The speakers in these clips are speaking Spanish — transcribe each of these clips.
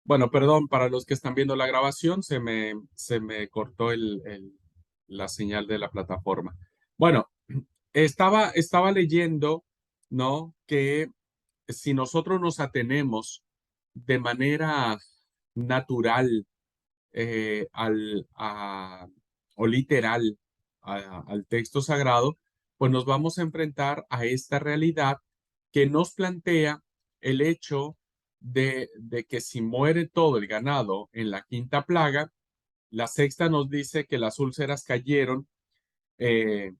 Bueno, perdón, para los que están viendo la grabación, se me cortó la señal de la plataforma. Bueno, estaba leyendo, ¿no? Que si nosotros nos atenemos de manera natural o literal al texto sagrado, pues nos vamos a enfrentar a esta realidad que nos plantea el hecho de que si muere todo el ganado en la quinta plaga, la sexta nos dice que las úlceras cayeron, eh,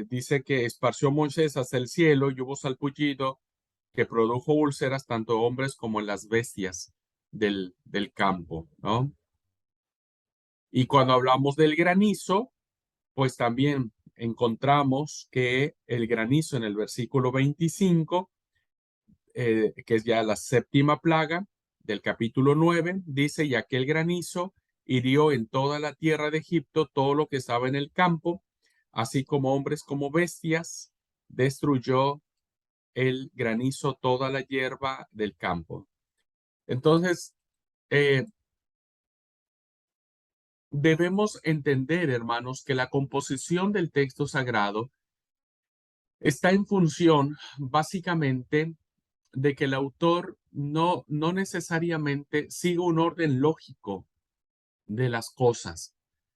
dice que esparció Moisés hasta el cielo y hubo salpullido que produjo úlceras tanto hombres como en las bestias del campo, ¿no? Y cuando hablamos del granizo, pues también encontramos que el granizo en el versículo 25, que es ya la séptima plaga del capítulo 9, dice, y aquel granizo hirió en toda la tierra de Egipto todo lo que estaba en el campo, así como hombres como bestias, destruyó el granizo toda la hierba del campo. Entonces, eh, debemos entender, hermanos, que la composición del texto sagrado está en función básicamente de que el autor no necesariamente sigue un orden lógico de las cosas,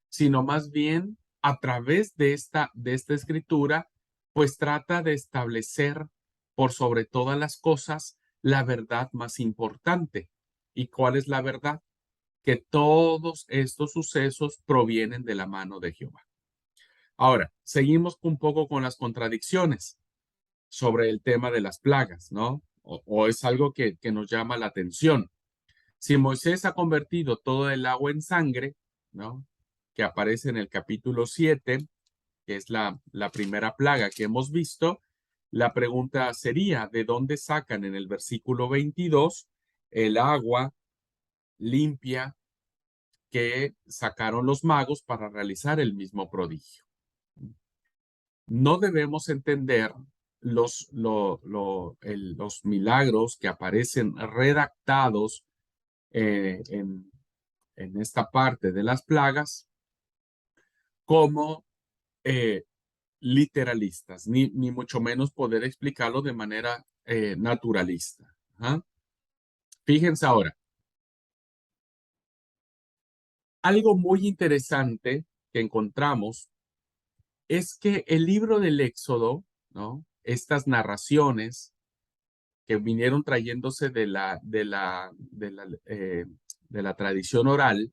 sino más bien a través de esta escritura, pues trata de establecer por sobre todas las cosas la verdad más importante. ¿Y cuál es la verdad? Que todos estos sucesos provienen de la mano de Jehová. Ahora, seguimos un poco con las contradicciones sobre el tema de las plagas, ¿no? O es algo que nos llama la atención. Si Moisés ha convertido todo el agua en sangre, ¿no? Que aparece en el capítulo 7, que es la primera plaga que hemos visto, la pregunta sería, ¿de dónde sacan en el versículo 22 el agua limpia que sacaron los magos para realizar el mismo prodigio? No debemos entender los milagros que aparecen redactados eh, en, en esta parte de las plagas como eh, literalistas, ni mucho menos poder explicarlo de manera naturalista. Ajá. Fíjense ahora, algo muy interesante que encontramos es que el libro del Éxodo, ¿no? Estas narraciones que vinieron trayéndose de la tradición oral,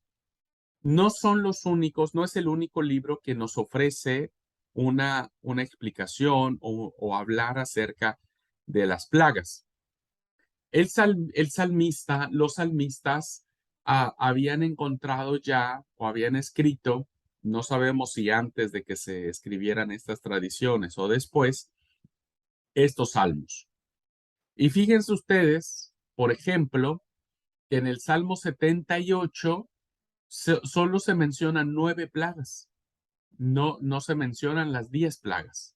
no son los únicos, no es el único libro que nos ofrece una explicación o hablar acerca de las plagas. El salmista, los salmistas habían encontrado ya o habían escrito, no sabemos si antes de que se escribieran estas tradiciones o después, estos salmos. Y fíjense ustedes, por ejemplo, que en el Salmo 78 solo se mencionan 9 plagas, no se mencionan las 10 plagas.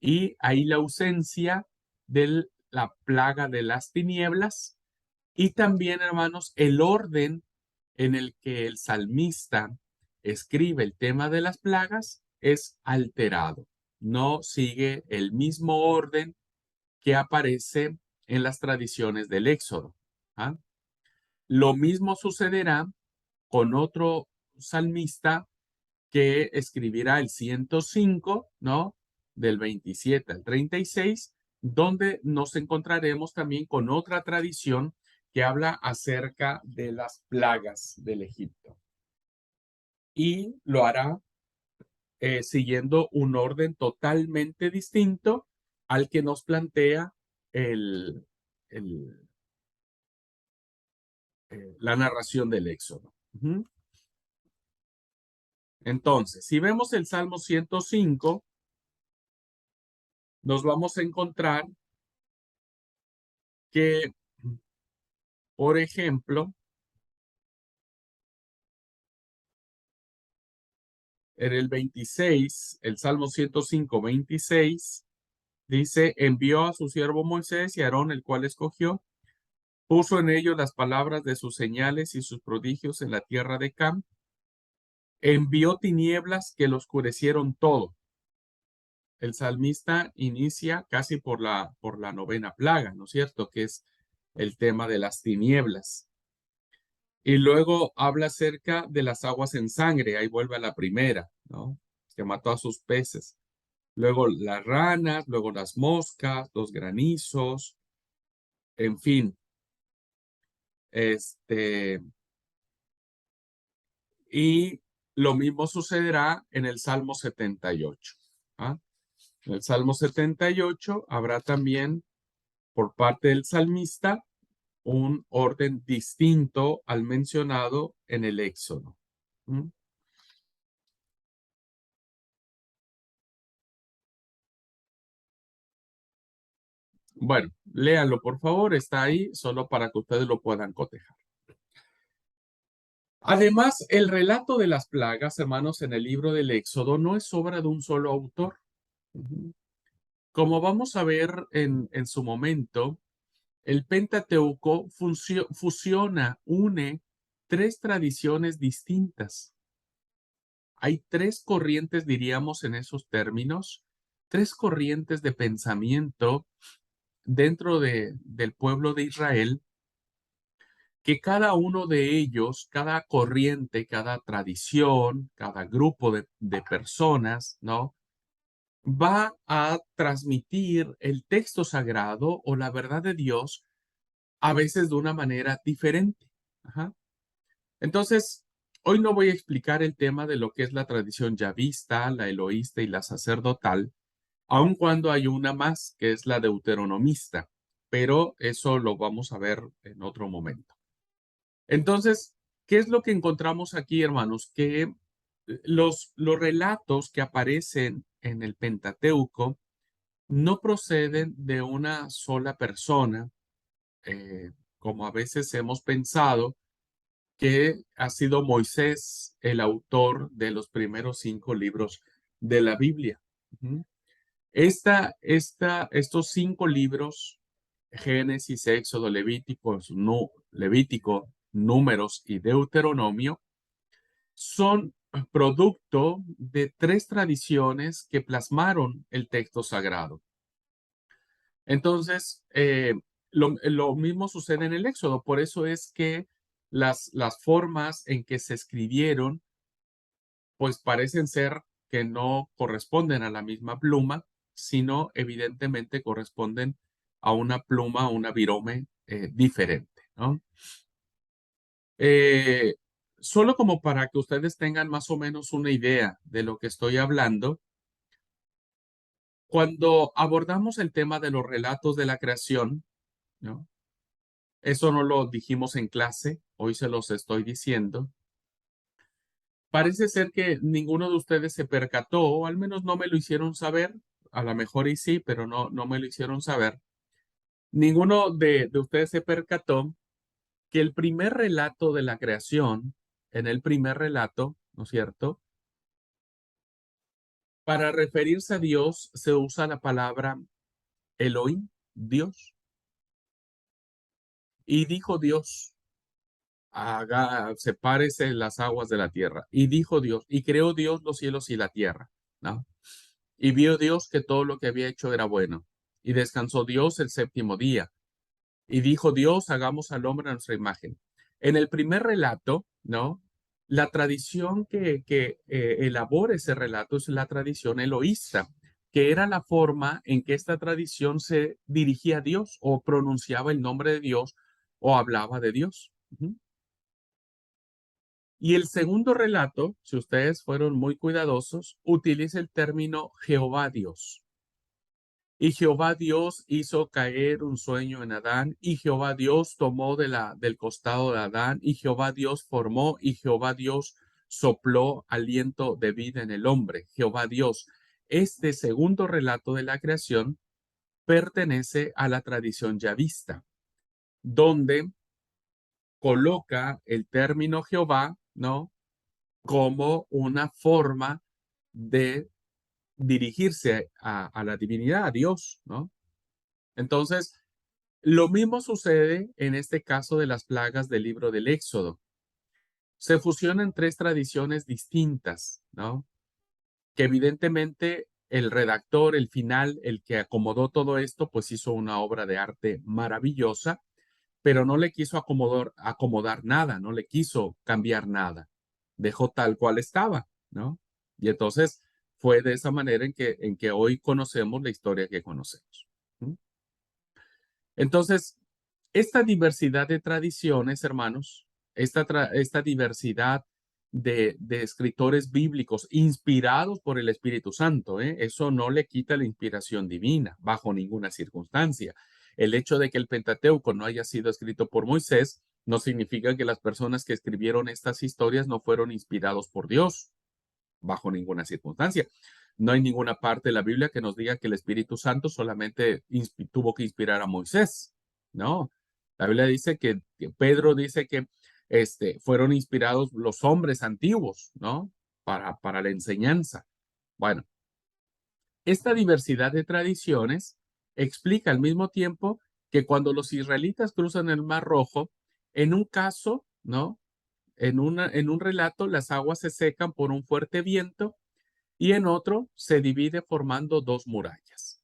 Y ahí la ausencia de la plaga de las tinieblas y también, hermanos, el orden en el que el salmista escribe el tema de las plagas es alterado. No sigue el mismo orden que aparece en las tradiciones del Éxodo. ¿Ah? Lo mismo sucederá con otro salmista que escribirá el 105, ¿no? Del 27 al 36, donde nos encontraremos también con otra tradición que habla acerca de las plagas del Egipto. Y lo hará siguiendo un orden totalmente distinto al que nos plantea el, el, la narración del Éxodo. Ujú. Entonces, si vemos el Salmo 105, nos vamos a encontrar que, por ejemplo, en el 26, el Salmo 105, 26, dice, envió a su siervo Moisés y Aarón, el cual escogió, Puso en ellos las palabras de sus señales y sus prodigios en la tierra de Cam. Envió tinieblas que lo oscurecieron todo. El salmista inicia casi por la novena plaga, ¿no es cierto? Que es el tema de las tinieblas. Y luego habla acerca de las aguas en sangre, ahí vuelve a la primera, ¿no? Que mató a sus peces. Luego las ranas, luego las moscas, los granizos, en fin. Este, y lo mismo sucederá en el Salmo 78. ¿Ah? En el Salmo 78 habrá también por parte del salmista un orden distinto al mencionado en el Éxodo. ¿Mm? Bueno, léanlo por favor, está ahí solo para que ustedes lo puedan cotejar. Además, el relato de las plagas, hermanos, en el libro del Éxodo no es obra de un solo autor. Ujú. Como vamos a ver en su momento, el Pentateuco fusiona, une tres tradiciones distintas. Hay tres corrientes, diríamos en esos términos, tres corrientes de pensamiento dentro del pueblo de Israel, que cada uno de ellos, cada corriente, cada tradición, cada grupo de personas, ¿no? Va a transmitir el texto sagrado o la verdad de Dios a veces de una manera diferente. Ajá. Entonces, hoy no voy a explicar el tema de lo que es la tradición yavista, la eloísta y la sacerdotal, aun cuando hay una más, que es la deuteronomista, pero eso lo vamos a ver en otro momento. Entonces, ¿qué es lo que encontramos aquí, hermanos? Que los relatos que aparecen en el Pentateuco no proceden de una sola persona, como a veces hemos pensado, que ha sido Moisés el autor de los primeros 5 libros de la Biblia. Ujú. Estos 5 libros, Génesis, Éxodo, Levítico, Números y Deuteronomio, son producto de tres tradiciones que plasmaron el texto sagrado. Entonces, lo mismo sucede en el Éxodo, por eso es que las formas en que se escribieron, pues parecen ser que no corresponden a la misma pluma, sino evidentemente corresponden a una pluma, una virome diferente, ¿no? Eh, Solo como para que ustedes tengan más o menos una idea de lo que estoy hablando, cuando abordamos el tema de los relatos de la creación, ¿no? Eso no lo dijimos en clase, hoy se los estoy diciendo. Parece ser que ninguno de ustedes se percató, o al menos no me lo hicieron saber, a lo mejor y sí, pero no me lo hicieron saber. Ninguno de ustedes se percató que el primer relato de la creación, en el primer relato, ¿no es cierto? Para referirse a Dios se usa la palabra Elohim, Dios. Y dijo Dios, sepárese las aguas de la tierra. Y dijo Dios, y creó Dios los cielos y la tierra, ¿no? Y vio Dios que todo lo que había hecho era bueno. Y descansó Dios el séptimo día. Y dijo Dios, hagamos al hombre a nuestra imagen. En el primer relato, ¿no? La tradición que elabora ese relato es la tradición eloísta, que era la forma en que esta tradición se dirigía a Dios o pronunciaba el nombre de Dios o hablaba de Dios. Ujú. Y el segundo relato, si ustedes fueron muy cuidadosos, utiliza el término Jehová Dios. Y Jehová Dios hizo caer un sueño en Adán, y Jehová Dios tomó del costado de Adán, y Jehová Dios formó, y Jehová Dios sopló aliento de vida en el hombre. Jehová Dios. Este segundo relato de la creación pertenece a la tradición yavista, donde coloca el término Jehová, ¿no? Como una forma de dirigirse a la divinidad, a Dios, ¿no? Entonces, Lo mismo sucede en este caso de las plagas del libro del Éxodo. Se fusionan tres tradiciones distintas, ¿no? Que evidentemente el redactor, el final, el que acomodó todo esto, pues hizo una obra de arte maravillosa, pero no le quiso acomodar nada, no le quiso cambiar nada. Dejó tal cual estaba, ¿no? Y entonces fue de esa manera en que hoy conocemos la historia que conocemos. ¿Mm? Entonces, esta diversidad de tradiciones, hermanos, esta diversidad de escritores bíblicos inspirados por el Espíritu Santo, ¿eh? Eso no le quita la inspiración divina bajo ninguna circunstancia. El hecho de que el Pentateuco no haya sido escrito por Moisés no significa que las personas que escribieron estas historias no fueron inspirados por Dios bajo ninguna circunstancia. No hay ninguna parte de la Biblia que nos diga que el Espíritu Santo solamente tuvo que inspirar a Moisés. No, la Biblia dice que Pedro dice que fueron inspirados los hombres antiguos, ¿no? Para la enseñanza. Bueno, esta diversidad de tradiciones explica al mismo tiempo que cuando los israelitas cruzan el Mar Rojo, en un caso, ¿no? En un relato, las aguas se secan por un fuerte viento y en otro se divide formando dos murallas.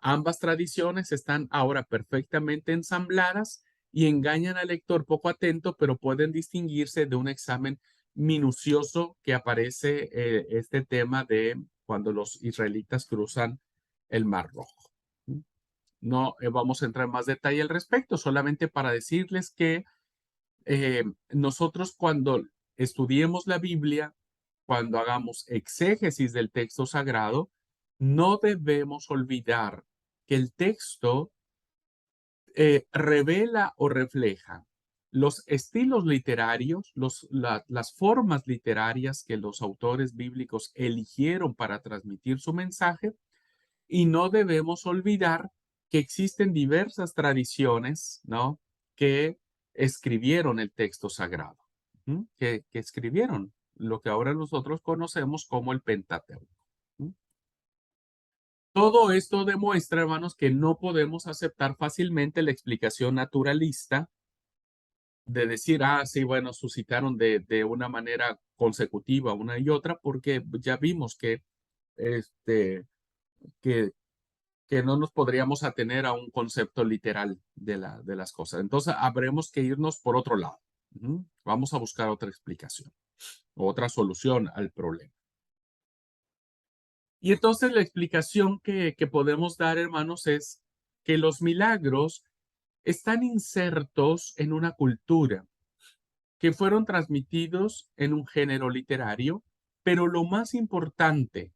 Ambas tradiciones están ahora perfectamente ensambladas y engañan al lector poco atento, pero pueden distinguirse de un examen minucioso que aparece este tema de cuando los israelitas cruzan el Mar Rojo. No vamos a entrar en más detalle al respecto, solamente para decirles que nosotros cuando estudiemos la Biblia, cuando hagamos exégesis del texto sagrado, no debemos olvidar que el texto revela o refleja los estilos literarios, las formas literarias que los autores bíblicos eligieron para transmitir su mensaje, y no debemos olvidar que existen diversas tradiciones, ¿no? Que escribieron el texto sagrado, ¿m? Que escribieron lo que ahora nosotros conocemos como el Pentateuco. ¿M? Todo esto demuestra, hermanos, que no podemos aceptar fácilmente la explicación naturalista de decir, ah, sí, bueno, suscitaron de una manera consecutiva una y otra, porque ya vimos este, que, que no nos podríamos atener a un concepto literal de las cosas. Entonces, habremos que irnos por otro lado. Vamos a buscar otra explicación, otra solución al problema. Y entonces la explicación que podemos dar, hermanos, es que los milagros están insertos en una cultura, que fueron transmitidos en un género literario, pero lo más importante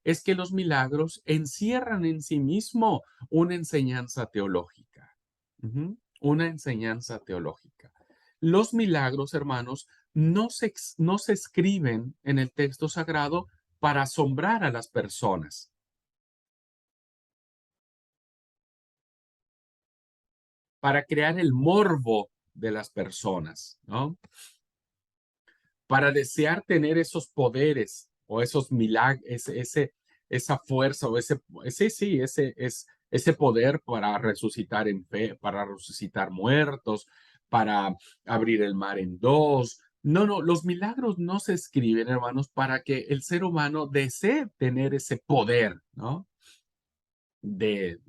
es que los milagros encierran en sí mismo una enseñanza teológica. Una enseñanza teológica. Los milagros, hermanos, no se escriben en el texto sagrado para asombrar a las personas, para crear el morbo de las personas, ¿no? Para desear tener esos poderes o esos milagros, esa fuerza o ese poder para resucitar en fe, para resucitar muertos, para abrir el mar en dos. No, no, los milagros no se escriben, hermanos, para que el ser humano desee tener ese poder, ¿no? De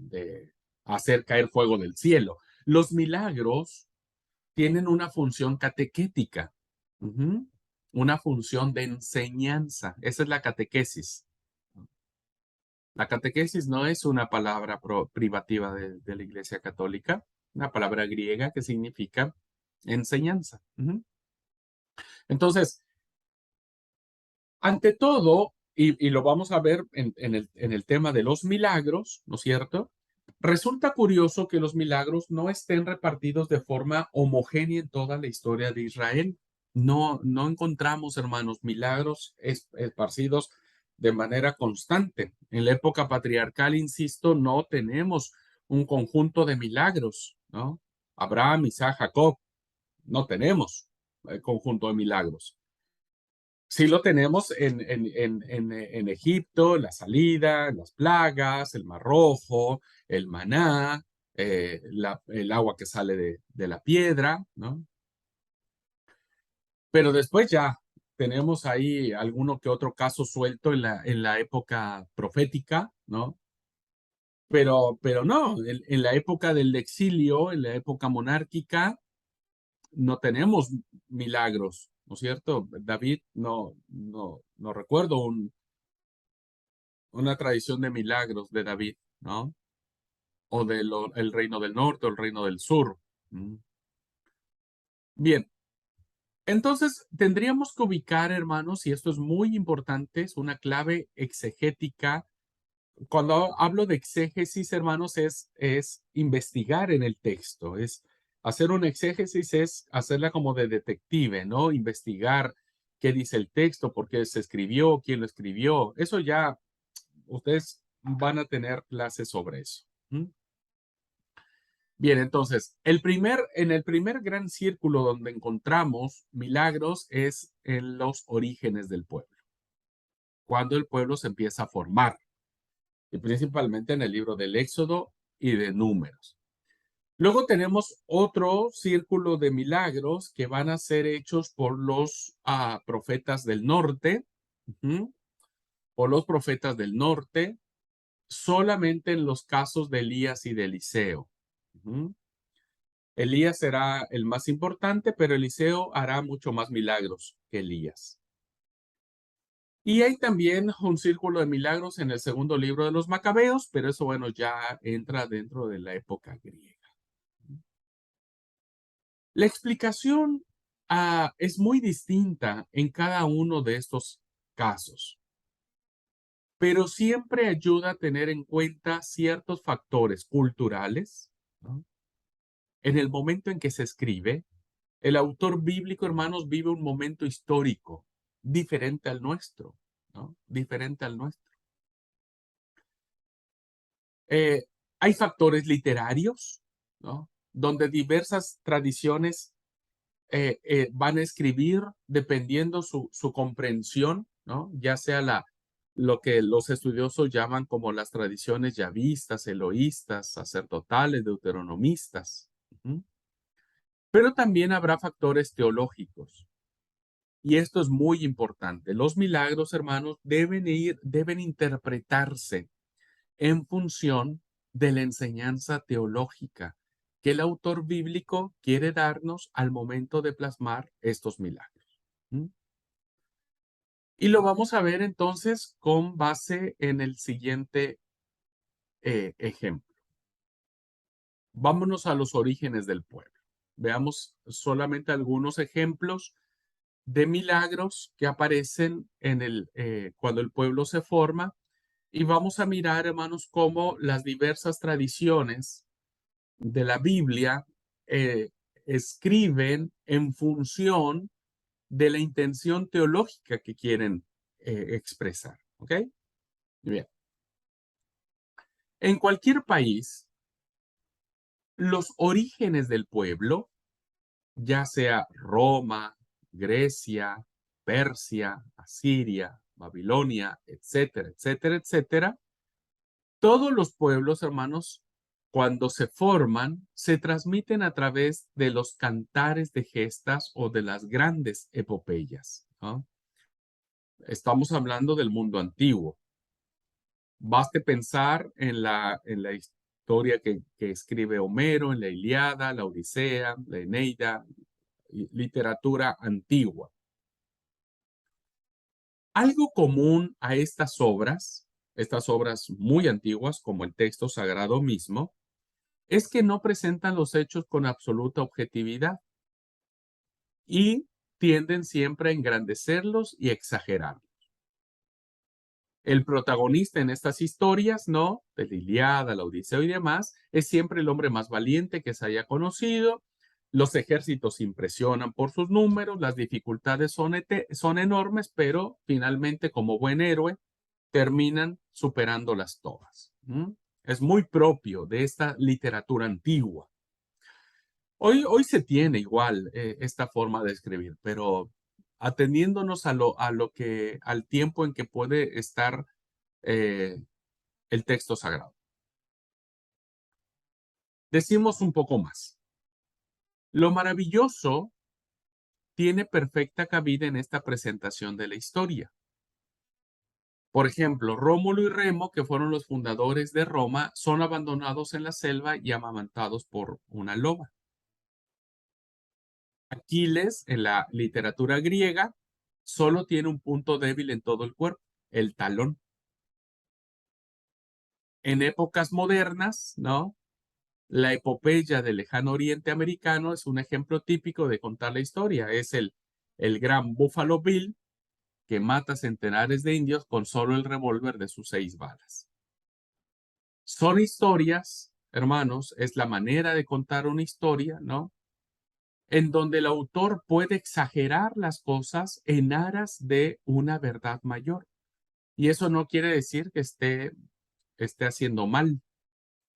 hacer caer fuego del cielo. Los milagros tienen una función catequética, ujú, una función de enseñanza. Esa es la catequesis. La catequesis no es una palabra privativa de la Iglesia Católica, una palabra griega que significa enseñanza. Entonces, ante todo, y lo vamos a ver en el tema de los milagros, ¿no es cierto? Resulta curioso que los milagros no estén repartidos de forma homogénea en toda la historia de Israel. No encontramos, hermanos, milagros esparcidos de manera constante. En la época patriarcal, insisto, no tenemos un conjunto de milagros, ¿no? Abraham, Isaac, Jacob, no tenemos el conjunto de milagros. Sí lo tenemos en Egipto, la salida, las plagas, el Mar Rojo, el maná, el agua que sale de la piedra, ¿no? Pero después ya tenemos ahí alguno que otro caso suelto en la época profética, ¿no? Pero no, en la época del exilio, en la época monárquica, no tenemos milagros, ¿no es cierto? David, no recuerdo una tradición de milagros de David, ¿no? O del el reino del norte o el reino del sur. Mm. Bien, entonces tendríamos que ubicar, hermanos, y esto es muy importante, es una clave exegética. Cuando hablo de exégesis, hermanos, es investigar en el texto, es hacer un exégesis, es hacerla como de detective, ¿no? Investigar qué dice el texto, por qué se escribió, quién lo escribió. Eso ya, ustedes van a tener clases sobre eso. ¿Mm? Bien, entonces, en el primer gran círculo donde encontramos milagros es en los orígenes del pueblo, cuando el pueblo se empieza a formar, y principalmente en el libro del Éxodo y de Números. Luego tenemos otro círculo de milagros que van a ser hechos por los profetas del norte, ujú, por los profetas del norte, solamente en los casos de Elías y de Eliseo. Ujú. Elías será el más importante, pero Eliseo hará mucho más milagros que Elías. Y hay también un círculo de milagros en el segundo libro de los Macabeos, pero eso, bueno, ya entra dentro de la época griega. La explicación es muy distinta en cada uno de estos casos, pero siempre ayuda a tener en cuenta ciertos factores culturales, ¿no? En el momento en que se escribe, el autor bíblico, hermanos, vive un momento histórico diferente al nuestro, ¿no? Diferente al nuestro. Eh, Hay factores literarios, ¿no? Donde diversas tradiciones van a escribir dependiendo su comprensión, ¿no? Ya sea lo que los estudiosos llaman como las tradiciones yavistas, eloístas, sacerdotales, deuteronomistas. Ujú. Pero también habrá factores teológicos. Y esto es muy importante. Los milagros, hermanos, deben interpretarse en función de la enseñanza teológica que el autor bíblico quiere darnos al momento de plasmar estos milagros. ¿Mm? Y lo vamos a ver entonces con base en el siguiente ejemplo. Vámonos a los orígenes del pueblo. Veamos solamente algunos ejemplos de milagros que aparecen cuando el pueblo se forma. Y vamos a mirar, hermanos, cómo las diversas tradiciones de la Biblia eh, escriben en función de la intención teológica que quieren expresar. ¿Ok? Bien. En cualquier país, los orígenes del pueblo, ya sea Roma, Grecia, Persia, Asiria, Babilonia, etcétera, etcétera, etcétera, todos los pueblos, hermanos, cuando se forman, se transmiten a través de los cantares de gestas o de las grandes epopeyas, ¿no? Estamos hablando del mundo antiguo. Baste pensar en la historia que escribe Homero, en la Ilíada, la Odisea, la Eneida, literatura antigua. Algo común a estas obras muy antiguas, como el texto sagrado mismo, es que no presentan los hechos con absoluta objetividad y tienden siempre a engrandecerlos y exagerarlos. El protagonista en estas historias, ¿no? De la Ilíada, la Odisea y demás, es siempre el hombre más valiente que se haya conocido. Los ejércitos impresionan por sus números, las dificultades son enormes, pero finalmente, como buen héroe, terminan superándolas todas. ¿Mm? Es muy propio de esta literatura antigua. Hoy se tiene igual esta forma de escribir, pero ateniéndonos al tiempo en que puede estar eh, el texto sagrado. Decimos un poco más. Lo maravilloso tiene perfecta cabida en esta presentación de la historia. Por ejemplo, Rómulo y Remo, que fueron los fundadores de Roma, son abandonados en la selva y amamantados por una loba. Aquiles, en la literatura griega, solo tiene un punto débil en todo el cuerpo, el talón. En épocas modernas, ¿no? La epopeya del lejano oriente americano es un ejemplo típico de contar la historia. Es el gran Buffalo Bill que mata centenares de indios con solo el revólver de sus 6 balas. Son historias, hermanos, es la manera de contar una historia, ¿no? En donde el autor puede exagerar las cosas en aras de una verdad mayor. Y eso no quiere decir que esté haciendo mal.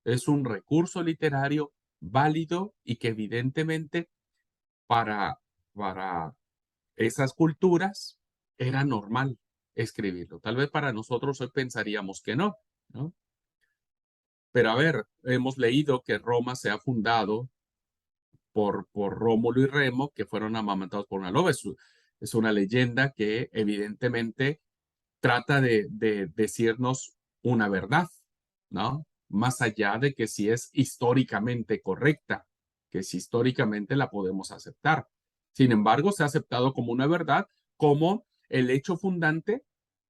Es un recurso literario válido y que evidentemente para, para esas culturas era normal escribirlo. Tal vez para nosotros hoy pensaríamos que no, ¿no? Pero a ver, hemos leído que Roma se ha fundado por Rómulo y Remo, que fueron amamantados por una loba. Es una leyenda que evidentemente trata de decirnos una verdad, ¿no? Más allá de que si es históricamente correcta, que si históricamente la podemos aceptar. Sin embargo, se ha aceptado como una verdad, como el hecho fundante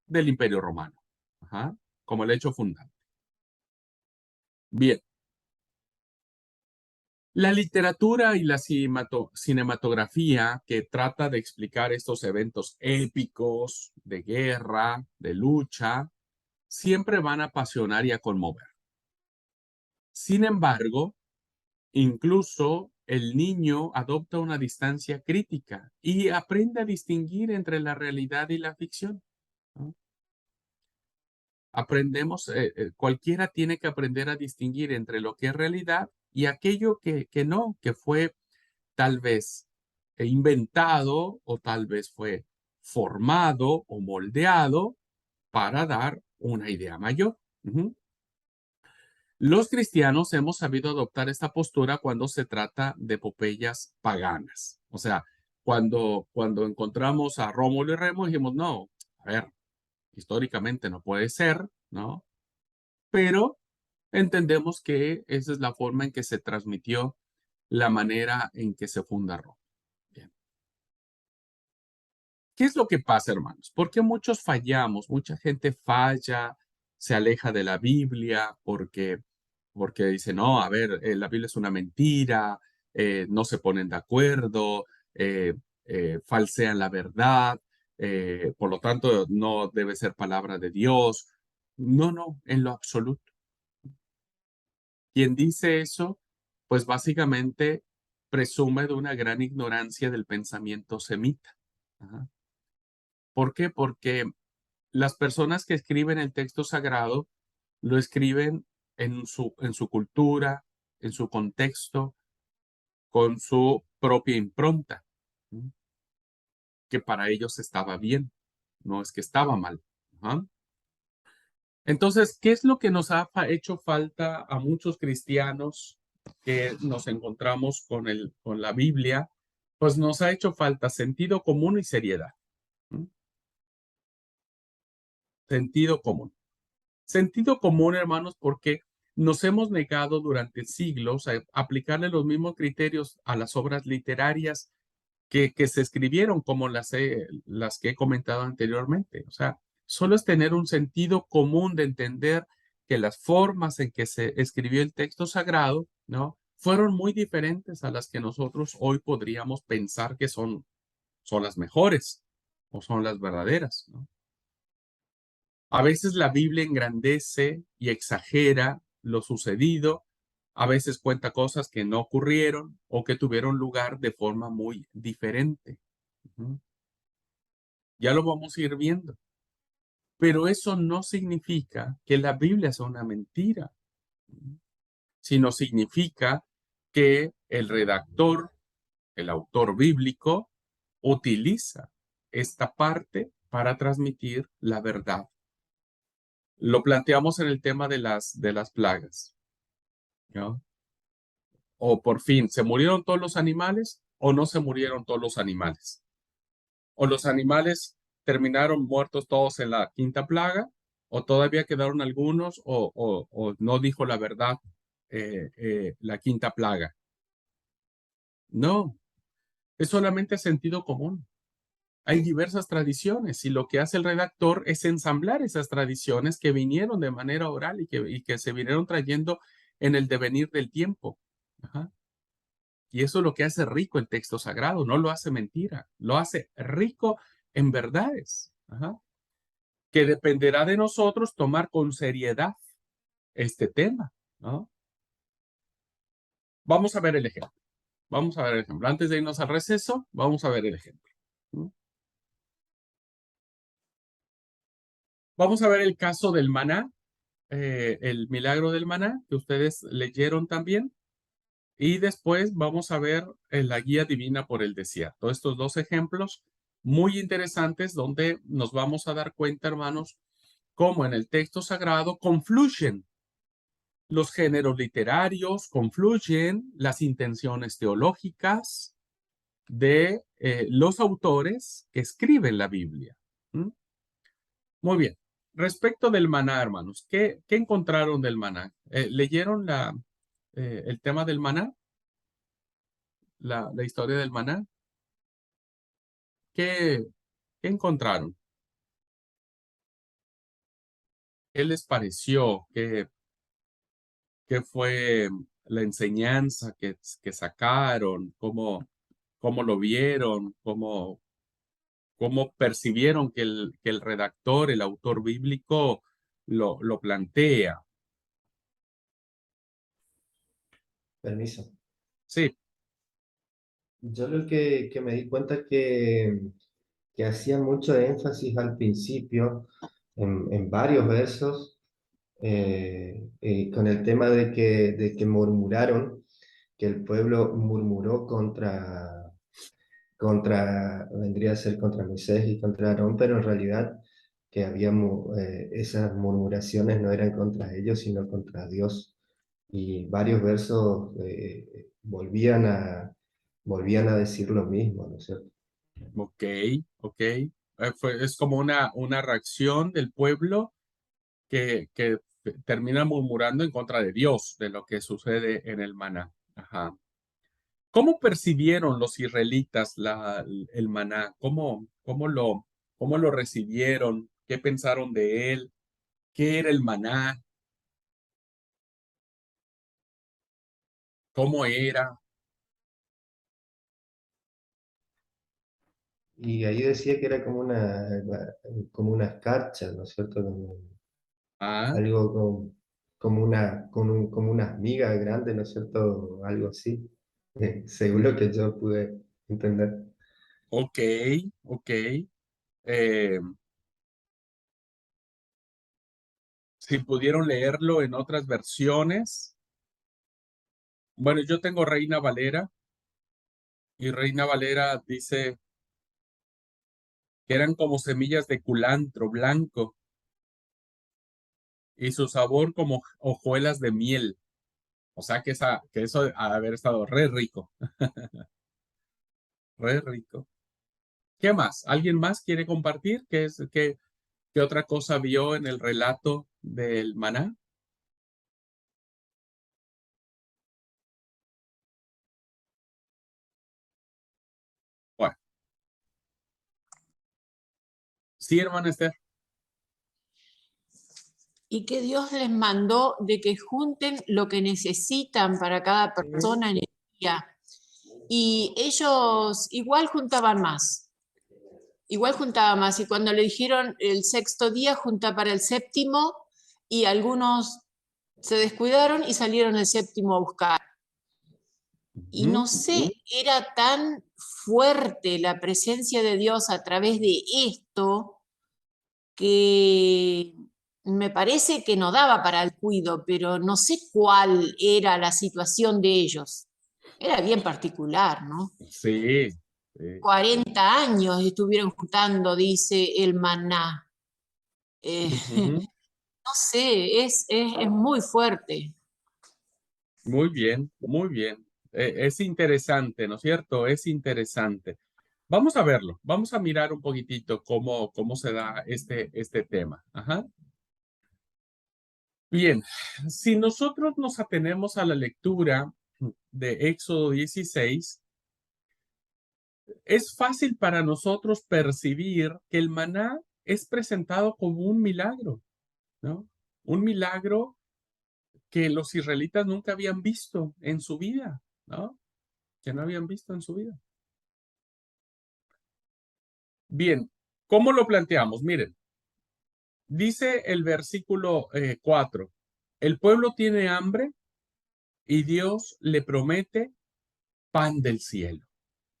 del Imperio Romano. Ajá, como el hecho fundante. Bien, la literatura y la cinematografía que trata de explicar estos eventos épicos de guerra, de lucha, siempre van a apasionar y a conmover. Sin embargo, incluso el niño adopta una distancia crítica y aprende a distinguir entre la realidad y la ficción, ¿no? Cualquiera tiene que aprender a distinguir entre lo que es realidad y aquello que no, que fue tal vez inventado o tal vez fue formado o moldeado para dar una idea mayor. Ujú. Los cristianos hemos sabido adoptar esta postura cuando se trata de epopeyas paganas. O sea, cuando encontramos a Rómulo y Remo, dijimos, no, a ver, históricamente no puede ser, ¿no? Pero entendemos que esa es la forma en que se transmitió la manera en que se funda Roma. Bien. ¿Qué es lo que pasa, hermanos? ¿Por qué muchos fallamos? Mucha gente falla, se aleja de la Biblia porque dice, no, a ver, la Biblia es una mentira, no se ponen de acuerdo, falsean la verdad, por lo tanto no debe ser palabra de Dios. No, no, en lo absoluto. Quien dice eso, pues básicamente presume de una gran ignorancia del pensamiento semita. Ajá. ¿Por qué? Porque las personas que escriben el texto sagrado lo escriben en su cultura, en su contexto, con su propia impronta, ¿no? Que para ellos estaba bien, no es que estaba mal. Ajá. Entonces, ¿qué es lo que nos ha hecho falta a muchos cristianos que nos encontramos con la Biblia? Pues nos ha hecho falta sentido común y seriedad. ¿No? Sentido común. Sentido común, hermanos, porque nos hemos negado durante siglos a aplicarle los mismos criterios a las obras literarias que se escribieron, como las que he comentado anteriormente. O sea, solo es tener un sentido común de entender que las formas en que se escribió el texto sagrado, ¿no? Fueron muy diferentes a las que nosotros hoy podríamos pensar que son las mejores o son las verdaderas, ¿no? A veces la Biblia engrandece y exagera lo sucedido, a veces cuenta cosas que no ocurrieron o que tuvieron lugar de forma muy diferente. Ujú. Ya lo vamos a ir viendo. Pero eso no significa que la Biblia sea una mentira, sino significa que el redactor, el autor bíblico, utiliza esta parte para transmitir la verdad. Lo planteamos en el tema de las plagas, ¿no? O por fin, ¿se murieron todos los animales o no se murieron todos los animales? ¿O los animales terminaron muertos todos en la quinta plaga? ¿O todavía quedaron algunos? ¿O no dijo la verdad la quinta plaga? No, es solamente sentido común. Hay diversas tradiciones y lo que hace el redactor es ensamblar esas tradiciones que vinieron de manera oral y que se vinieron trayendo en el devenir del tiempo. Ajá. Y eso es lo que hace rico el texto sagrado, no lo hace mentira, lo hace rico en verdades. Ajá. Que dependerá de nosotros tomar con seriedad este tema, ¿no? Vamos a ver el ejemplo. Vamos a ver el ejemplo. Antes de irnos al receso, vamos a ver el ejemplo. ¿No? Vamos a ver el caso del maná, el milagro del maná, que ustedes leyeron también. Y después vamos a ver la guía divina por el desierto. Estos dos ejemplos muy interesantes donde nos vamos a dar cuenta, hermanos, cómo en el texto sagrado confluyen los géneros literarios, confluyen las intenciones teológicas de los autores que escriben la Biblia. ¿Mm? Muy bien. Respecto del maná, hermanos, ¿qué encontraron del maná? ¿Leyeron el tema del maná? La historia del maná. ¿Qué encontraron? ¿Qué les pareció? ¿Qué fue la enseñanza que sacaron? ¿Cómo lo vieron? ¿Cómo percibieron que el redactor, el autor bíblico, lo plantea? Permiso. Sí, Yo lo que me di cuenta es que hacía mucho énfasis al principio en varios versos con el tema de que murmuraron, que el pueblo murmuró vendría a ser contra Moisés y contra Aarón, pero en realidad que esas murmuraciones no eran contra ellos, sino contra Dios. Y varios versos volvían a decir lo mismo, ¿no es cierto? ok, ok. Es como una reacción del pueblo que termina murmurando en contra de Dios, de lo que sucede en el maná. Ajá. ¿Cómo percibieron los israelitas el maná? ¿Cómo lo recibieron? ¿Qué pensaron de él? ¿Qué era el maná? ¿Cómo era? Y ahí decía que era como una escarcha, ¿no es cierto? Ah, Algo como unas migas grandes, ¿no es cierto? Algo así, según lo que yo pude entender. ok, ok. Eh, si pudieron leerlo en otras versiones. Bueno, yo tengo Reina Valera y Reina Valera dice que eran como semillas de culantro blanco y su sabor como hojuelas de miel. O sea que eso ha de haber estado re rico, re rico. ¿Qué más? ¿Alguien más quiere compartir? ¿Qué otra cosa vio en el relato del maná? Bueno, sí, hermana Esther. Y que Dios les mandó de que junten lo que necesitan para cada persona en el día. Y ellos igual juntaban más. Y cuando le dijeron el sexto día, junta para el séptimo, y algunos se descuidaron y salieron el séptimo a buscar. Y no sé, era tan fuerte la presencia de Dios a través de esto que me parece que no daba para el cuido, pero no sé cuál era la situación de ellos. Era bien particular, ¿no? Sí, Sí. 40 años estuvieron juntando, dice el maná. Ujú. No sé, es muy fuerte. Muy bien, muy bien. Es interesante, ¿no es cierto? Es interesante. Vamos a verlo, vamos a mirar un poquitito cómo se da este tema. Ajá. Bien, si nosotros nos atenemos a la lectura de Éxodo 16, es fácil para nosotros percibir que el maná es presentado como un milagro, ¿no? Un milagro que los israelitas nunca habían visto en su vida, ¿no? Que no habían visto en su vida. Bien, ¿cómo lo planteamos? Miren, dice el versículo 4, el pueblo tiene hambre y Dios le promete pan del cielo.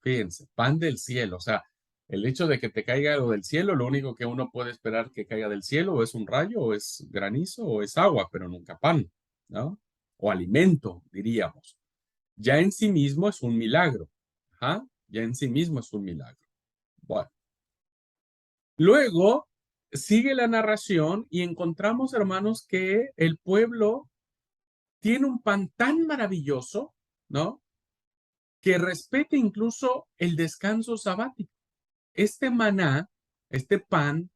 Fíjense, pan del cielo, o sea, el hecho de que te caiga algo del cielo, lo único que uno puede esperar que caiga del cielo o es un rayo, o es granizo, o es agua, pero nunca pan, ¿no? O alimento, diríamos. Ya en sí mismo es un milagro. Ajá, ya en sí mismo es un milagro. Bueno, luego sigue la narración y encontramos, hermanos, que el pueblo tiene un pan tan maravilloso, ¿no? Que respete incluso el descanso sabático. Este maná, este pan,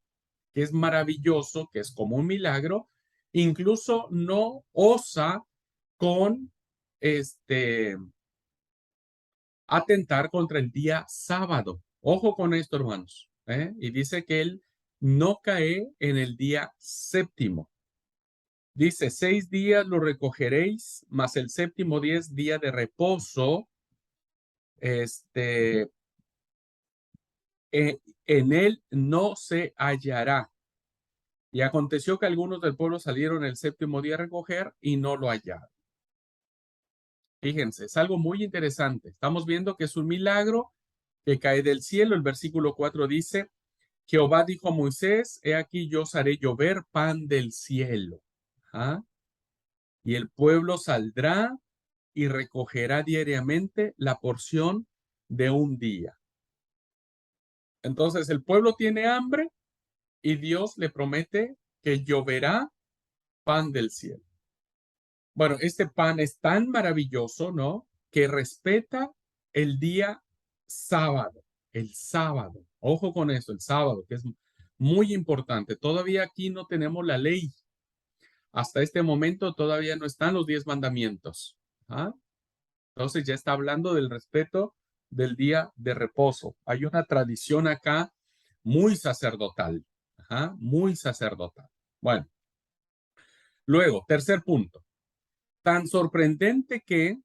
que es maravilloso, que es como un milagro, incluso no osa con este atentar contra el día sábado. Ojo con esto, hermanos. Y dice que él no cae en el día séptimo. Dice, 6 días lo recogeréis, mas el séptimo día es día de reposo. Este, en él no se hallará. Y aconteció que algunos del pueblo salieron el séptimo día a recoger y no lo hallaron. Fíjense, es algo muy interesante. Estamos viendo que es un milagro que cae del cielo. El versículo 4 dice, Jehová dijo a Moisés, he aquí yo os haré llover pan del cielo. ¿Ah? Y el pueblo saldrá y recogerá diariamente la porción de un día. Entonces el pueblo tiene hambre y Dios le promete que lloverá pan del cielo. Bueno, este pan es tan maravilloso, ¿no? Que respeta el día sábado, el sábado. Ojo con eso, el sábado, que es muy importante. Todavía aquí no tenemos la ley. Hasta este momento todavía no están los 10 mandamientos. ¿Ah? Entonces ya está hablando del respeto del día de reposo. Hay una tradición acá muy sacerdotal. Ajá, muy sacerdotal. Bueno, luego, tercer punto. Tan sorprendente que,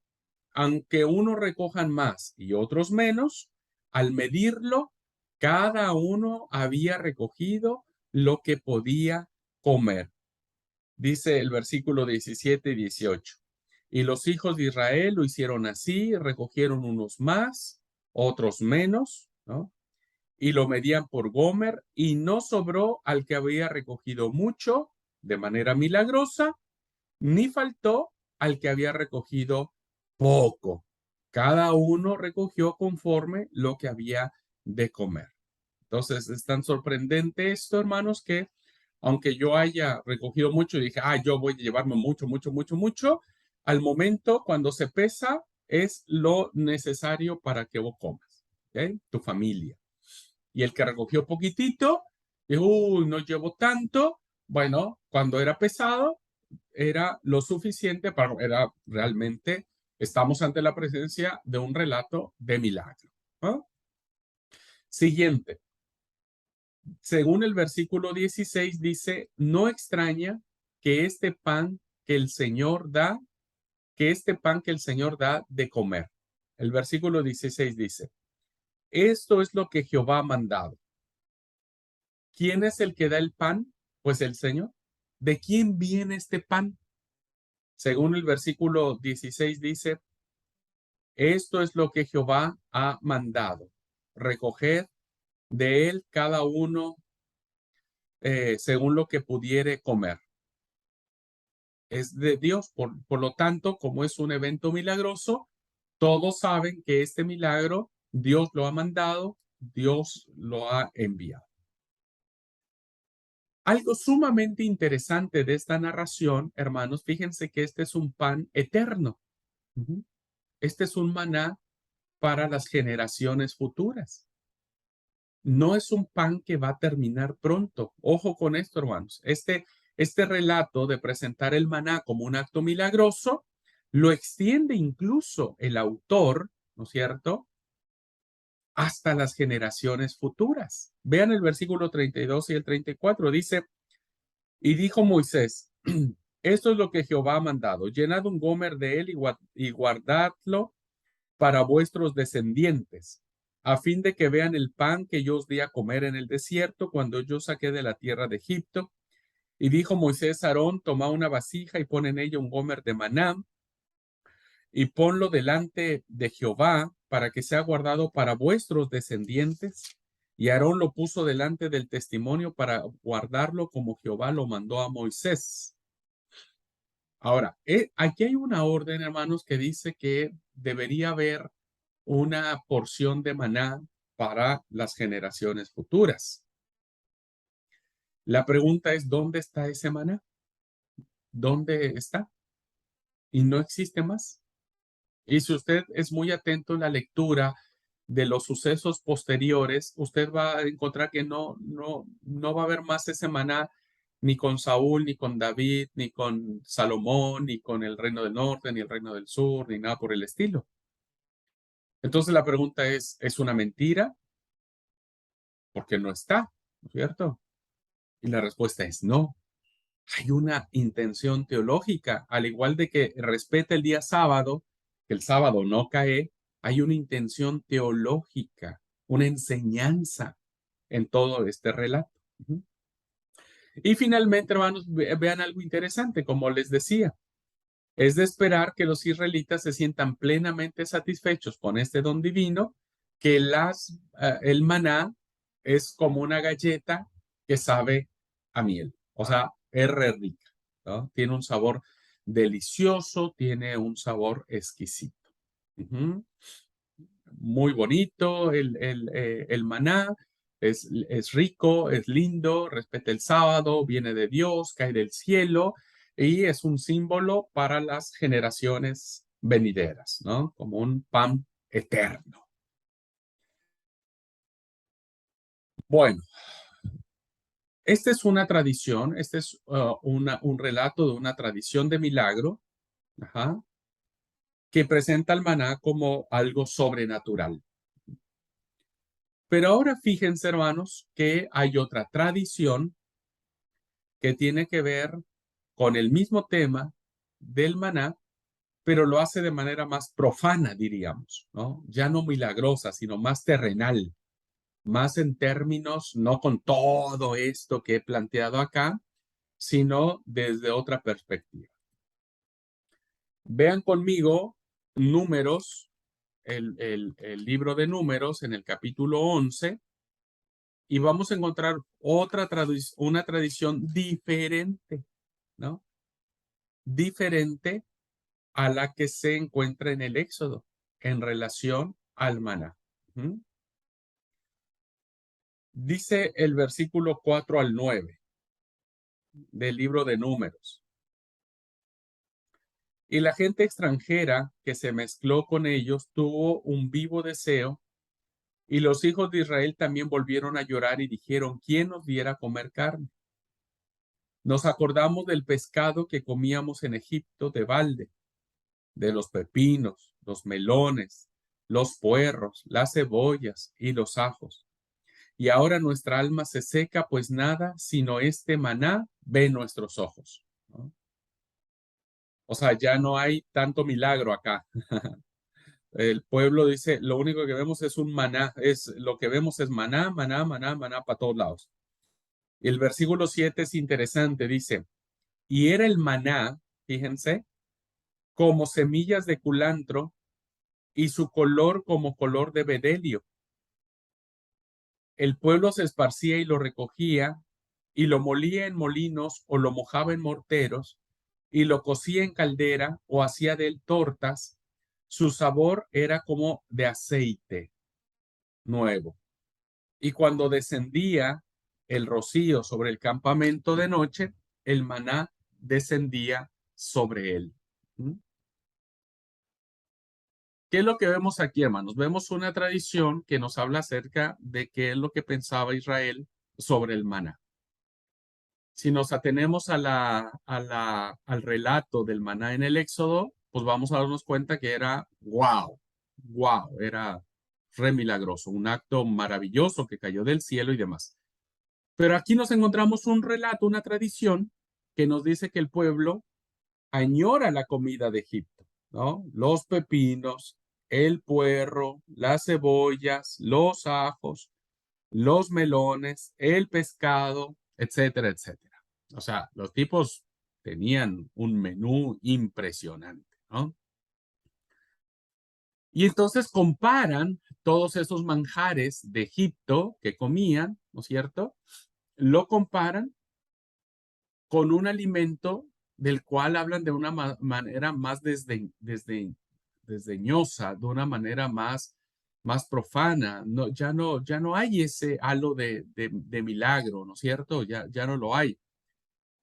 aunque unos recojan más y otros menos, al medirlo, cada uno había recogido lo que podía comer. Dice el versículo 17 y 18. Y los hijos de Israel lo hicieron así, recogieron unos más, otros menos, ¿no? Y lo medían por Gomer, y no sobró al que había recogido mucho de manera milagrosa, ni faltó al que había recogido poco. Cada uno recogió conforme lo que había de comer. Entonces, es tan sorprendente esto, hermanos, que aunque yo haya recogido mucho y dije, yo voy a llevarme mucho, mucho, mucho, mucho, al momento cuando se pesa es lo necesario para que vos comas, ¿ok? Tu familia. Y el que recogió poquitito, dijo, uy, no llevo tanto. Bueno, cuando era pesado, era lo suficiente para, era realmente, estamos ante la presencia de un relato de milagro. ¿No? Siguiente, según el versículo 16 dice, no extraña que este pan que el Señor da, que este pan que el Señor da de comer. El versículo 16 dice, esto es lo que Jehová ha mandado. ¿Quién es el que da el pan? Pues el Señor. ¿De quién viene este pan? Según el versículo 16 dice, esto es lo que Jehová ha mandado. Recoger de él cada uno según lo que pudiere comer. Es de Dios, por lo tanto, como es un evento milagroso, todos saben que este milagro Dios lo ha mandado, Dios lo ha enviado. Algo sumamente interesante de esta narración, hermanos, fíjense que este es un pan eterno. Este es un maná para las generaciones futuras. No es un pan que va a terminar pronto. Ojo con esto, hermanos. Este relato de presentar el maná como un acto milagroso lo extiende incluso el autor, ¿no es cierto?, hasta las generaciones futuras. Vean el versículo 32 y el 34. Dice, y dijo Moisés, esto es lo que Jehová ha mandado, llenad un gomer de él y guardadlo para vuestros descendientes, a fin de que vean el pan que yo os di a comer en el desierto cuando yo saqué de la tierra de Egipto. Y dijo Moisés a Aarón, toma una vasija y pon en ella un gomer de maná y ponlo delante de Jehová para que sea guardado para vuestros descendientes. Y Aarón lo puso delante del testimonio para guardarlo como Jehová lo mandó a Moisés. Ahora, aquí hay una orden, hermanos, que dice que debería haber una porción de maná para las generaciones futuras. La pregunta es, ¿dónde está ese maná? ¿Dónde está? Y no existe más. Y si usted es muy atento en la lectura de los sucesos posteriores, usted va a encontrar que no va a haber más ese maná ni con Saúl, ni con David, ni con Salomón, ni con el reino del norte, ni el reino del sur, ni nada por el estilo. Entonces la pregunta ¿es una mentira? Porque no está, ¿no es cierto? Y la respuesta es no. Hay una intención teológica, al igual de que respeta el día sábado, que el sábado no cae, hay una intención teológica, una enseñanza en todo este relato. Y finalmente, hermanos, vean algo interesante, como les decía, es de esperar que los israelitas se sientan plenamente satisfechos con este don divino, que el maná es como una galleta que sabe a miel, o sea, es re rica, ¿no? Tiene un sabor delicioso, tiene un sabor exquisito. Muy bonito el maná, es rico, es lindo, respeta el sábado, viene de Dios, cae del cielo y es un símbolo para las generaciones venideras, ¿no? Como un pan eterno. Bueno, esta es una tradición, este es un relato de una tradición de milagro, que presenta al maná como algo sobrenatural. Pero ahora fíjense, hermanos, que hay otra tradición que tiene que ver con el mismo tema del maná, pero lo hace de manera más profana, diríamos, ¿no? Ya no milagrosa, sino más terrenal, más en términos, no con todo esto que he planteado acá, sino desde otra perspectiva. Vean conmigo Números, el libro de Números en el capítulo 11, y vamos a encontrar una tradición diferente, ¿no? Diferente a la que se encuentra en el Éxodo en relación al maná. Dice el versículo 4 al 9 del libro de Números. Y la gente extranjera que se mezcló con ellos tuvo un vivo deseo, y los hijos de Israel también volvieron a llorar y dijeron, ¿quién nos diera a comer carne? Nos acordamos del pescado que comíamos en Egipto de balde, de los pepinos, los melones, los puerros, las cebollas y los ajos. Y ahora nuestra alma se seca, pues nada, sino este maná ve nuestros ojos, ¿no? O sea, ya no hay tanto milagro acá. El pueblo dice, lo único que vemos es un maná, lo que vemos es maná, maná, maná, maná para todos lados. Y el versículo 7 es interesante, dice, y era el maná, fíjense, como semillas de culantro y su color como color de bedelio. El pueblo se esparcía y lo recogía y lo molía en molinos o lo mojaba en morteros y lo cocía en caldera o hacía de él tortas. Su sabor era como de aceite. nuevo. Y cuando descendía el rocío sobre el campamento de noche, el maná descendía sobre él. ¿Mm? ¿Qué es lo que vemos aquí, hermanos? Vemos una tradición que nos habla acerca de qué es lo que pensaba Israel sobre el maná. Si nos atenemos al relato del maná en el Éxodo, pues vamos a darnos cuenta que era wow, era re milagroso, un acto maravilloso que cayó del cielo y demás. Pero aquí nos encontramos un relato, una tradición que nos dice que el pueblo añora la comida de Egipto, ¿no? Los pepinos, el puerro, las cebollas, los ajos, los melones, el pescado, etcétera, etcétera. O sea, los tipos tenían un menú impresionante, ¿no? Y entonces comparan todos esos manjares de Egipto que comían, ¿no es cierto? Lo comparan con un alimento del cual hablan de una manera más desdeñosa, de una manera más profana. No, ya no hay ese halo de milagro, ¿no es cierto? Ya no lo hay.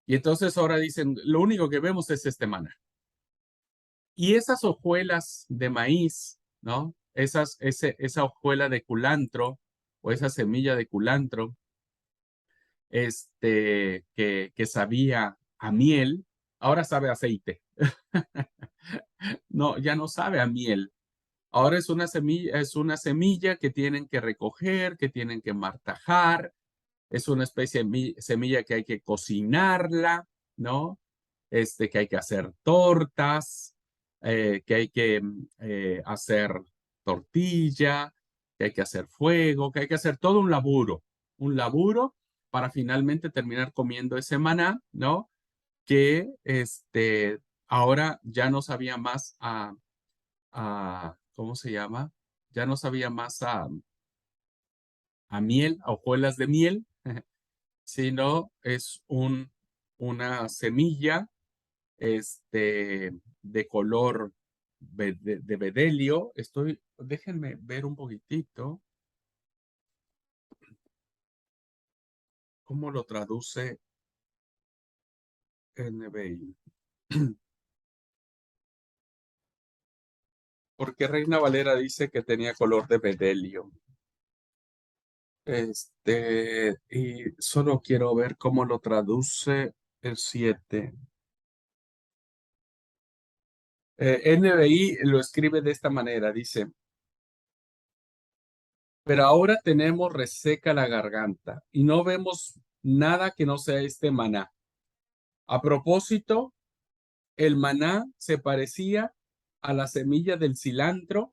Y entonces ahora dicen, lo único que vemos es este maná. Y esas hojuelas de maíz, ¿no? Esa hojuela de culantro o esa semilla de culantro, que sabía a miel, ahora sabe a aceite. No, ya no sabe a miel. Ahora es una semilla que tienen que recoger, que tienen que martajar, es una especie de semilla que hay que cocinarla, ¿no? Que hay que hacer tortas, que hay que hacer tortilla, que hay que hacer fuego, que hay que hacer todo un laburo para finalmente terminar comiendo ese maná, ¿no? Que ahora ya no sabía más ¿cómo se llama? Ya no sabía más a miel, a hojuelas de miel, sino es una semilla de color de bedelio. Déjenme ver un poquitito cómo lo traduce NBI. Porque Reina Valera dice que tenía color de bedelio. Y solo quiero ver cómo lo traduce el 7. NBI lo escribe de esta manera, dice, pero ahora tenemos reseca la garganta y no vemos nada que no sea este maná. A propósito, el maná se parecía a la semilla del cilantro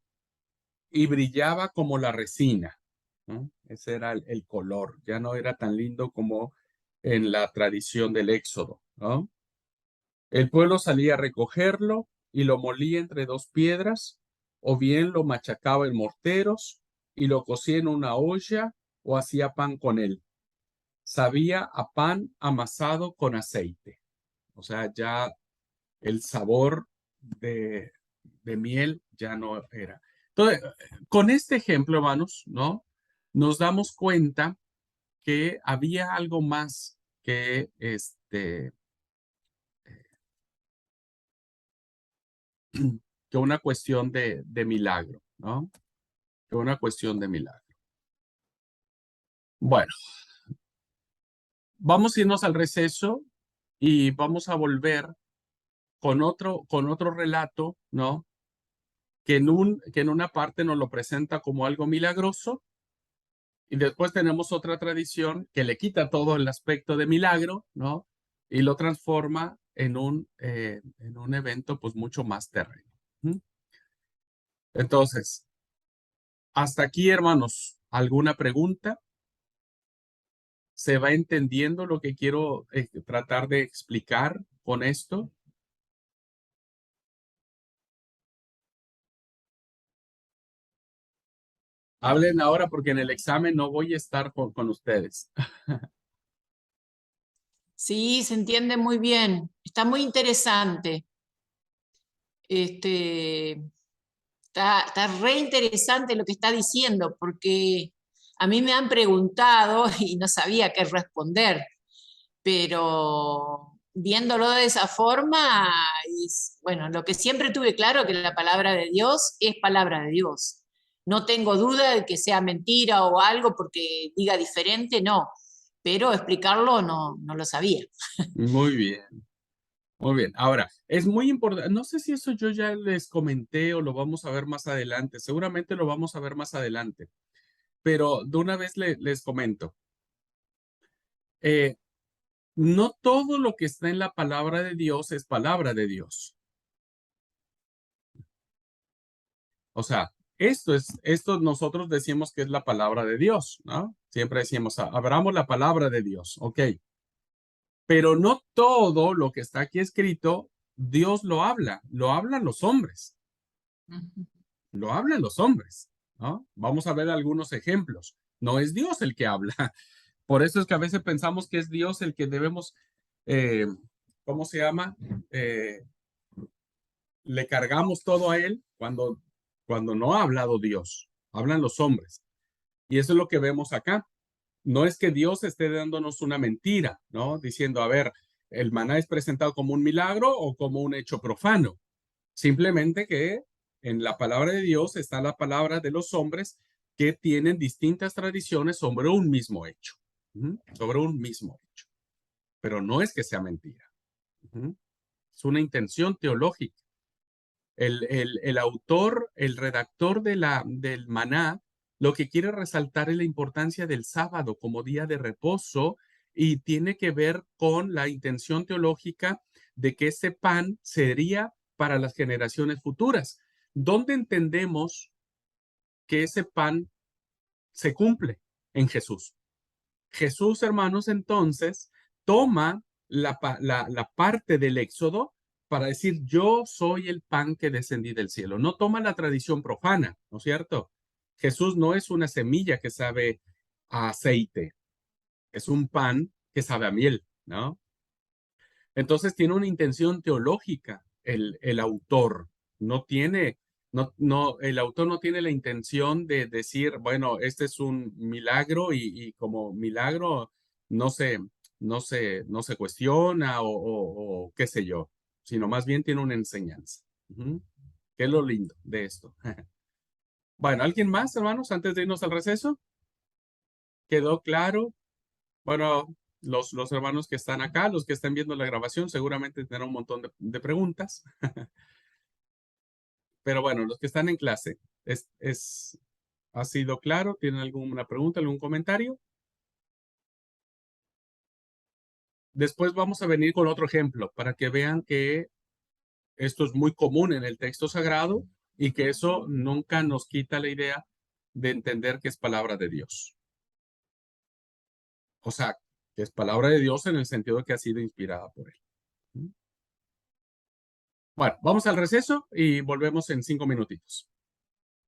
y brillaba como la resina, ¿no? Ese era el color, ya no era tan lindo como en la tradición del Éxodo, ¿no? El pueblo salía a recogerlo y lo molía entre dos piedras, o bien lo machacaba en morteros y lo cocía en una olla o hacía pan con él. Sabía a pan amasado con aceite. O sea, ya el sabor de miel ya no era. Entonces, con este ejemplo, hermanos, ¿no? Nos damos cuenta que había algo más que que una cuestión de milagro, ¿no? Que una cuestión de milagro. Bueno, vamos a irnos al receso y vamos a volver con otro relato, ¿no? Que en una parte nos lo presenta como algo milagroso y después tenemos otra tradición que le quita todo el aspecto de milagro, ¿no? Y lo transforma en un evento pues mucho más terreno. ¿Mm? Entonces, hasta aquí, hermanos, ¿alguna pregunta? ¿Se va entendiendo lo que quiero tratar de explicar con esto? Hablen ahora porque en el examen no voy a estar con ustedes. Sí, se entiende muy bien. Está muy interesante. Está re interesante lo que está diciendo, porque a mí me han preguntado y no sabía qué responder, pero viéndolo de esa forma, bueno, lo que siempre tuve claro que la palabra de Dios es palabra de Dios. No tengo duda de que sea mentira o algo porque diga diferente, no, pero explicarlo no lo sabía. Muy bien, muy bien. Ahora, es muy importante, no sé si eso yo ya les comenté o lo vamos a ver más adelante, seguramente lo vamos a ver más adelante, pero de una vez les comento. No todo lo que está en la palabra de Dios es palabra de Dios. O sea, esto nosotros decimos que es la palabra de Dios, ¿no? Siempre decimos, abramos la palabra de Dios, ok. Pero no todo lo que está aquí escrito, Dios lo hablan los hombres, lo hablan los hombres, ¿no? Vamos a ver algunos ejemplos. No es Dios el que habla. Por eso es que a veces pensamos que es Dios el que debemos, eh, ¿cómo se llama? Eh, Le cargamos todo a Él cuando no ha hablado Dios, hablan los hombres. Y eso es lo que vemos acá. No es que Dios esté dándonos una mentira, ¿no? Diciendo, a ver, el maná es presentado como un milagro o como un hecho profano. Simplemente que en la palabra de Dios está la palabra de los hombres que tienen distintas tradiciones sobre un mismo hecho, sobre un mismo hecho. Pero no es que sea mentira. Es una intención teológica. El autor, el redactor del maná, lo que quiere resaltar es la importancia del sábado como día de reposo y tiene que ver con la intención teológica de que ese pan sería para las generaciones futuras. ¿Dónde entendemos que ese pan se cumple? En Jesús. Jesús, hermanos, entonces toma la parte del Éxodo para decir, yo soy el pan que descendí del cielo. No toma la tradición profana, ¿no es cierto? Jesús no es una semilla que sabe a aceite, es un pan que sabe a miel, ¿no? Entonces tiene una intención teológica el autor, el autor no tiene la intención de decir, bueno, este es un milagro y como milagro no se, no se cuestiona o qué sé yo, sino más bien tiene una enseñanza. ¿Qué es lo lindo de esto? Bueno, ¿alguien más, hermanos, antes de irnos al receso? ¿Quedó claro? Bueno, los hermanos que están acá, los que están viendo la grabación, seguramente tendrán un montón de preguntas. Pero bueno, los que están en clase, ¿ha sido claro? ¿Tienen alguna pregunta, algún comentario? Después vamos a venir con otro ejemplo para que vean que esto es muy común en el texto sagrado y que eso nunca nos quita la idea de entender que es palabra de Dios. O sea, que es palabra de Dios en el sentido de que ha sido inspirada por él. Bueno, vamos al receso y volvemos en 5 minutitos.